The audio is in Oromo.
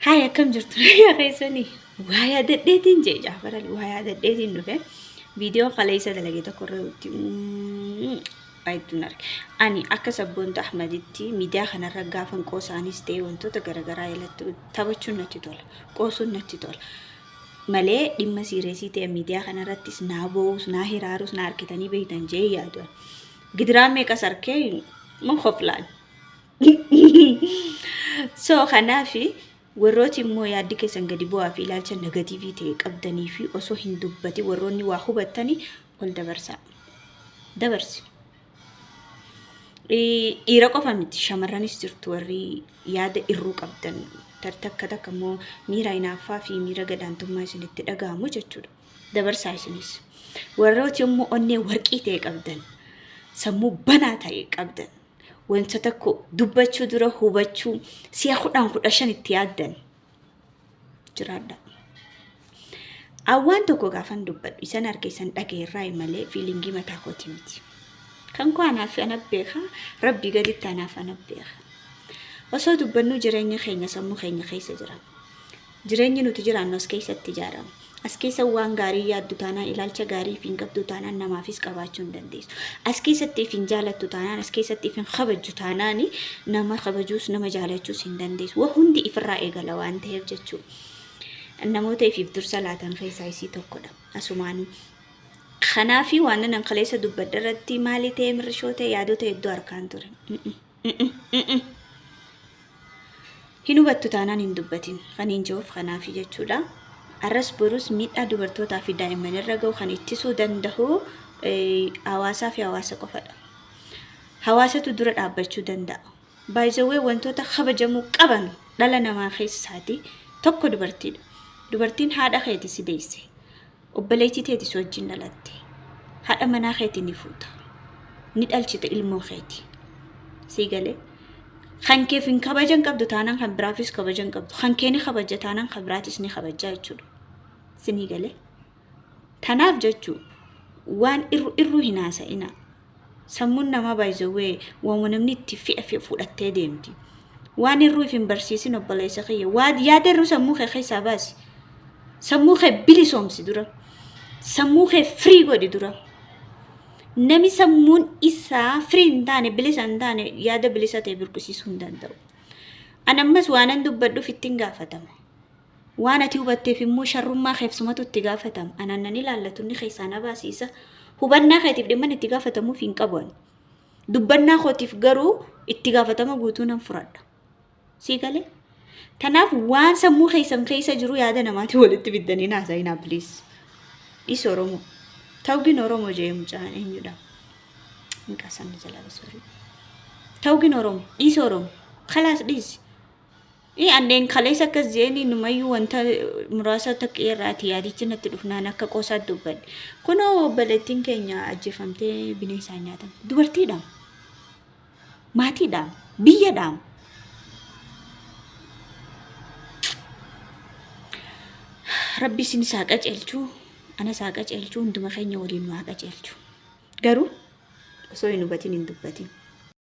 Haya kam jirtu ya keessanii waa daddeetiin jee Jaafarali waa daddeetiin dhufe viidiyoo kaleessa dalagee tokko irratti baay'atuun arge. Ani akka sabboonta Ahmaditti miidiyaa kanarra gaafan qoosaanis ta'e wantoota garaagaraa irratti taphachuun natti tola. Qoosuun natti tola. Malee dhimma siireesii ta'e miidiyaa kanarrattis naa bo'uus naa hiraarus naa harkitanii beektan jee yaaduun. Gidiraan meeqas harkee mun hoflaan. So kanaafi warrooti immoo yaaddi keessan gadi bu'aa fi ilaalcha negatiivii ta'e qabdanii fi osoo hin dubbati warroonni waa hubattanii ol dabarsaa. Dabarsi. Dhiira qofa miti shamarranis jirtu warri yaada irruu qabdan takka takka immoo miira hinaaffaa fi miira gadaantummaa isinitti dhaga'amu jechuudha. Dabarsaa isinis. Warrooti immoo onnee warqii ta'e qabdan sammuu banaa ta'e qabdan. Wanta tokko dubbachuu dura hubachuu si'a 10 itti yaaddan jiraadha. Awwaan tokko gaafan dubbadhu isan harka isan dhageerraa malee fiilingii mataa kooti miti. Kan koo anaaf ana beeka rabbii gaditti anaaf ana beeka. Osoo dubbannu jireenya keenya sammuu keenya keessa jira. Jireenyi nuti jiraannu as keessatti ijaarama. As keessa waan gaarii yaaddu taanaan ilaalcha gaarii fi hin qabdu taanaan namaafis qabaachuu hin dandeessu. As keessatti fi hin jaalattu taanaan as keessatti fi hin kabajju taanaan nama kabajuus nama jaalachuus hin dandeessu. Waa hundi ifirraa eegala waan ta'eef jechuudha. Namoota ifiif dursa laatan keessaa isii tokkodha. Asumaanuu. Kanaafi waan nan kaleessa dubbadda irratti maali ta'e mirshoo ta'e yaadota hedduu harkaan ture. Hin hubattu taanaan hin dubbatin. Kan hin jiruuf kanaafi jechuudha. Arras borus miidhaa dubartootaa fi daa'imman irra gahu kan ittisuu danda'u hawaasaa fi hawaasa qofadha. Hawaasatu dura dhaabbachuu danda'a. Baay'izawwee wantoota kabajamuu qaban dhala namaa keessaati tokko dubartiidha. Dubartiin haadha keetii si deesse. Obboleettii teetis wajjin dhalatte. Haadha manaa keetii ni fuuta. Ni dhalchite ilmoo keetii. Sii galee. Kan keef hin kabajan qabdu taanaan kan biraafis kabajan qabdu. Kan kee ni kabaja taanaan kan biraatis ni kabajaa jechuudha. Sinii galee. Tanaaf jechuu waan irru hin haasa'ina. Sammuun namaa baay'izawwee waan namni itti fi'a fudhattee deemti. Waan irruuf hin barsiisin obboleessa kiyya. Waan yaada irru sammuu kee keessaa baasi. Sammuu kee bilisoomsi dura. Sammuu kee firii godhi dura. Nami sammuun isaa firii hin taane bilisa hin taane yaada bilisa ta'e burqisiisuu hin danda'u. Ani ammas waanan dubbadhuuf ittiin gaafatama. Waan ati hubatteef immoo sharrummaa keefsumatu itti gaafatama. Anaan ilaallatu inni keessaa na baasiisa. Hubannaa keetiif dhimma itti gaafatamuuf hin qabu. Dubbannaa kootiif garuu itti gaafatama guutuu nan fudhadha. Sii galee? Kanaaf waan sammuu keessan keessa jiru yaada namaatti walitti fiddanii haasa'inaa please. Dhiisi Oromoo. Tawgin Oromoo jee mucaan eenyudha? Inqasan jala basuri. Tawgin Oromoo, dhiisi Oromoo. Khalaas dhiisi. Anneen kaleessa akkas jeeni numayyuu wanta muraasa takka irraati yaadichi natti dhufnaan akka qoosaatti dubbadhe. Kunoo obboleettiin keenya ajjeefamtee bineensaan nyaatan. Dubartiidhaan. Maatiidhaan. Biyyadhaan. Rabbi isin saaqa ceelchuu. Ana saaqa ceelchuu hunduma keenya waliin waa qaceelchu. Garuu osoo hin hubatin hin dubbatin.